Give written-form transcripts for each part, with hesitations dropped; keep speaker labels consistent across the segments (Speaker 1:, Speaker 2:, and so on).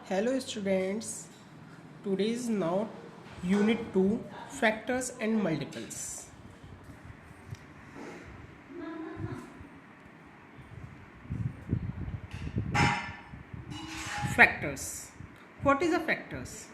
Speaker 1: Hello students, today is now unit 2 factors and multiples. Factors. What is a factors?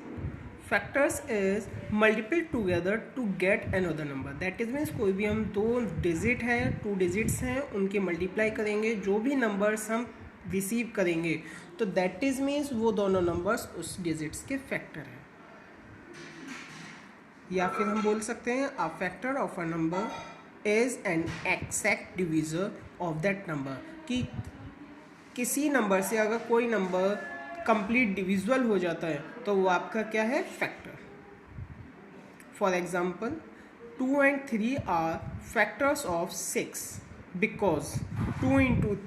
Speaker 1: Factors is multiple together to get another number. That is means कोई भी हम दो digit है, two digits हैं, उनके multiply करेंगे, जो भी नंबर्स हम रिसीव करेंगे तो दैट इज मीन्स वो दोनों नंबर्स उस डिजिट्स के फैक्टर हैं। या फिर हम बोल सकते हैं a factor of a number is an exact divisor of that number, कि किसी नंबर से अगर कोई नंबर कंप्लीट डिविजिबल हो जाता है तो वो आपका क्या है, factor. For example 2 and 3 are factors of 6 because 2 into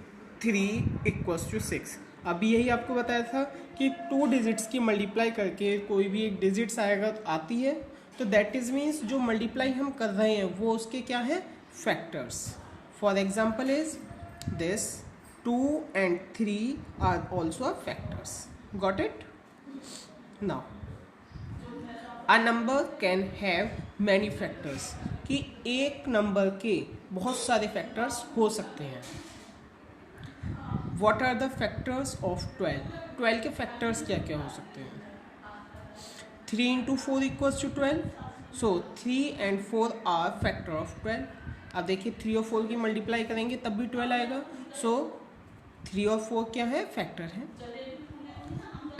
Speaker 1: 3 equals to 6। अभी यही आपको बताया था कि टू डिजिट्स की मल्टीप्लाई करके कोई भी एक डिजिट्स आएगा आती है तो दैट इज मीन्स जो मल्टीप्लाई हम कर रहे हैं वो उसके क्या है, factors. For example is this 2 and 3 are also factors. Got it? Now, a number can have many factors, कि एक नंबर के बहुत सारे फैक्टर्स हो सकते हैं। What are the factors of 12? 12 के फैक्टर्स क्या क्या हो सकते हैं? 3 into 4 equals to 12. So 3 and 4 are factor of 12. अब देखिए 3 और 4 की मल्टीप्लाई करेंगे तब भी 12 आएगा। So 3 और 4 क्या है, फैक्टर है।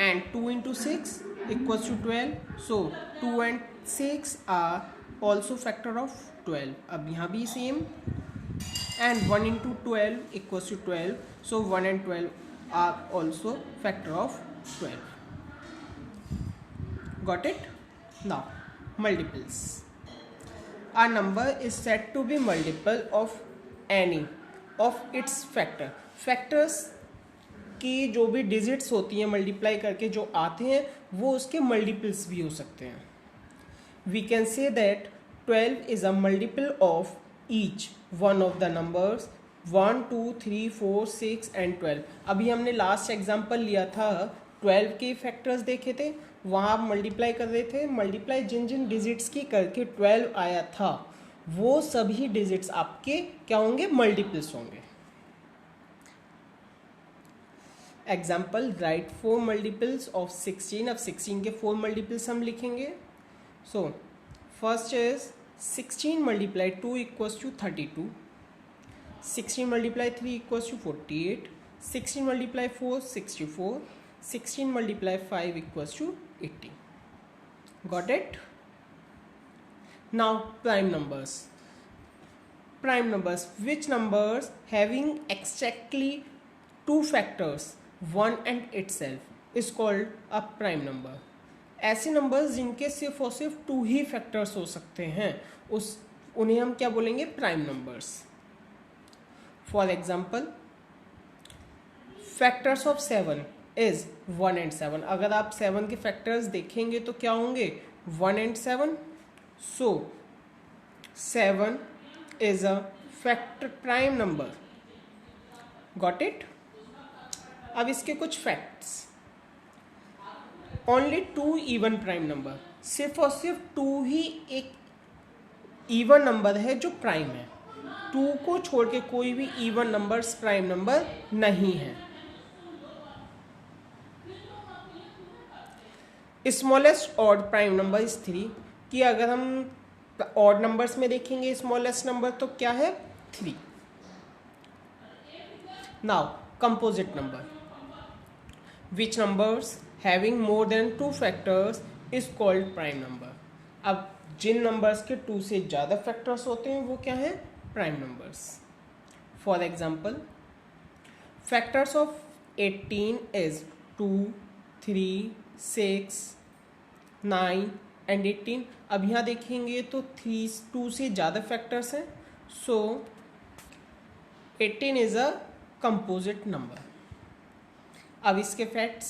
Speaker 1: And 2 into 6 equals to 12. So 2 and 6 are also factor of 12. अब यहाँ भी same. And 1 into 12 equals to 12. So 1 and 12 are also factor of 12. Got it? Now multiples. A number is said to be multiple of any of its factor. Factors की जो भी digits होती हैं multiply करके जो आते हैं वो उसके मल्टीपल्स भी हो सकते हैं। We can say that 12 is a multiple of each one of the numbers 1, 2, 3, 4, 6 and 12। अभी हमने लास्ट एग्जाम्पल लिया था 12 के फैक्टर्स देखे थे, वहाँ आप मल्टीप्लाई कर रहे थे, मल्टीप्लाई जिन जिन डिजिट्स की करके 12 आया था वो सभी डिजिट्स आपके क्या होंगे, मल्टीपल्स होंगे। Example write 4 multiples of 16। अब 16 के 4 मल्टीपल्स हम लिखेंगे। So first is 16 multiply 2 equals to 32, 16 multiply 3 equals to 48, 16 multiply 4 64, 16 multiply 5 equals to 80। Got it? Now prime numbers. Prime numbers, which numbers having exactly 2 factors 1 and itself is called a prime number. ऐसे numbers जिनके सिर्फ और सिर्फ 2 ही factors हो सकते हैं उन्हें हम क्या बोलेंगे, prime numbers. For example factors of 7 is 1 and 7। अगर आप 7 के फैक्टर्स देखेंगे तो क्या होंगे, 1 and 7। So 7 is a factor prime number. Got it? अब इसके कुछ facts. Only 2 even prime number, सिर्फ और सिर्फ 2 ही एक इवन नंबर है जो प्राइम है। 2 को छोड़ के कोई भी इवन नंबर्स प्राइम नंबर नहीं है। Smallest odd prime number is 3, कि अगर हम ऑड नंबर्स में देखेंगे स्मॉलेस्ट नंबर तो क्या है, 3। Now composite number, which numbers having more than 2 factors is called prime number। अब जिन नंबर्स के 2 से ज़्यादा फैक्टर्स होते हैं वो क्या है, prime numbers. For example factors of 18 is 2, 3, 6, 9 and 18। अब यहाँ देखेंगे तो 2 से ज़्यादा फैक्टर्स हैं, सो 18 इज अ कंपोजिट नंबर। अब इसके facts,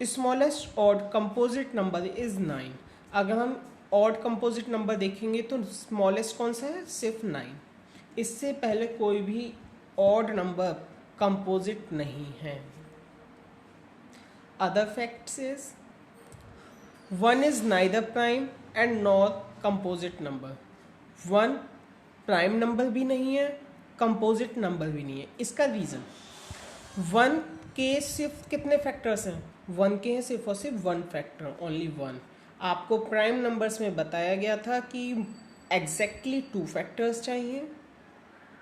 Speaker 1: smallest odd composite number is 9। अगर हम ऑड कंपोजिट नंबर देखेंगे तो स्मॉलेस्ट कौन सा है, सिर्फ 9। इससे पहले कोई भी ऑड नंबर कंपोजिट नहीं है। other facts is 1 is neither prime and nor composite number. 1 prime number भी नहीं है, कंपोजिट नंबर भी नहीं है. इसका रीज़न 1 के सिर्फ कितने फैक्टर्स हैं? 1 के हैं सिर्फ और सिर्फ 1 फैक्टर, ओनली 1. आपको प्राइम नंबर्स में बताया गया था कि एग्जैक्टली 2 फैक्टर्स चाहिए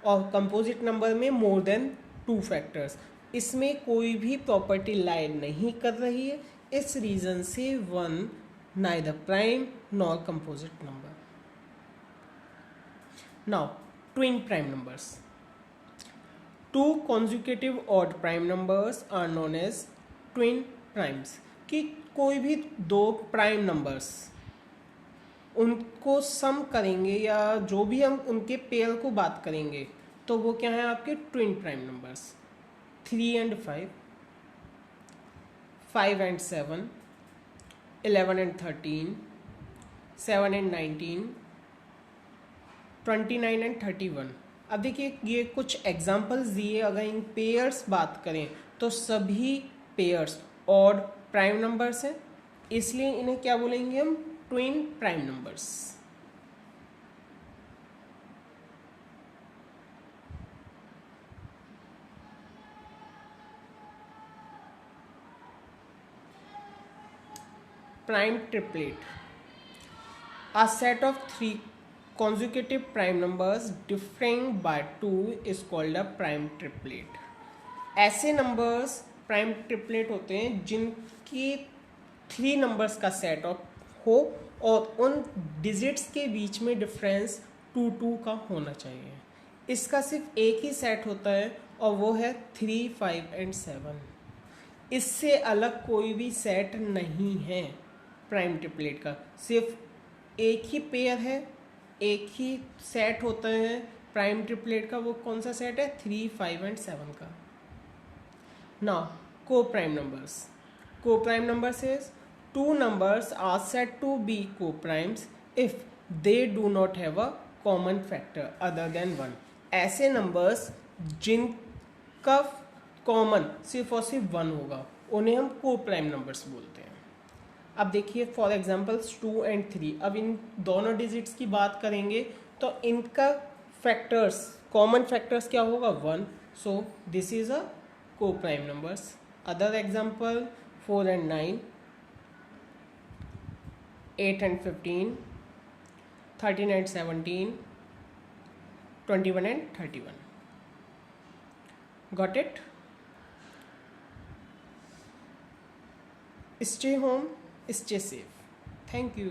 Speaker 1: और कंपोजिट नंबर में मोर देन 2 फैक्टर्स. इसमें कोई भी प्रॉपर्टी लाई नहीं कर रही है. इस रीज़न से 1 neither prime nor composite number. Now twin prime numbers. 2 consecutive odd prime numbers are known as twin primes. कि कोई भी 2 प्राइम नंबर्स उनको सम करेंगे या जो भी हम उनके पेयर को बात करेंगे तो वो क्या है आपके twin prime numbers. 3 and 5, 5 and 7, 11 and 13, 7 and 19, 29 and 31. अब देखिए ये कुछ एग्जांपल्स दिए. अगर इन पेयर्स बात करें तो सभी पेयर्स ऑड प्राइम नंबर्स हैं, इसलिए इन्हें क्या बोलेंगे हम? Twin prime numbers. Prime triplet. A set of 3 consecutive prime numbers differing by 2 is called a prime triplet. ऐसे नंबर्स प्राइम ट्रिपलेट होते हैं जिनकी 3 नंबर्स का सेट हो और उन डिजिट्स के बीच में डिफरेंस 2 का होना चाहिए. इसका सिर्फ एक ही सेट होता है और वो है 3, 5 and 7. इससे अलग कोई भी सेट नहीं है प्राइम ट्रिपलेट का. सिर्फ एक ही पेयर है, एक ही सेट होता है प्राइम ट्रिपलेट का. वो कौन सा सेट है? 3, 5 and 7 का. नाउ को प्राइम नंबर्स. को prime numbers is 2 numbers are said to be co-primes if they do not have a common factor other than 1. ऐसे नंबर्स जिनका कॉमन सिर्फ और सिर्फ 1 होगा उन्हें हम को प्राइम नंबर्स बोलते हैं. अब देखिए फॉर एग्जांपल्स 2 and 3. अब इन दोनों डिजिट्स की बात करेंगे तो इनका फैक्टर्स, कॉमन फैक्टर्स क्या होगा? 1. सो दिस इज अ को prime numbers. Other example 4 and 9, 8 and 15, 13 and 17, 21 and 31. Got it? Stay home, stay safe. Thank you.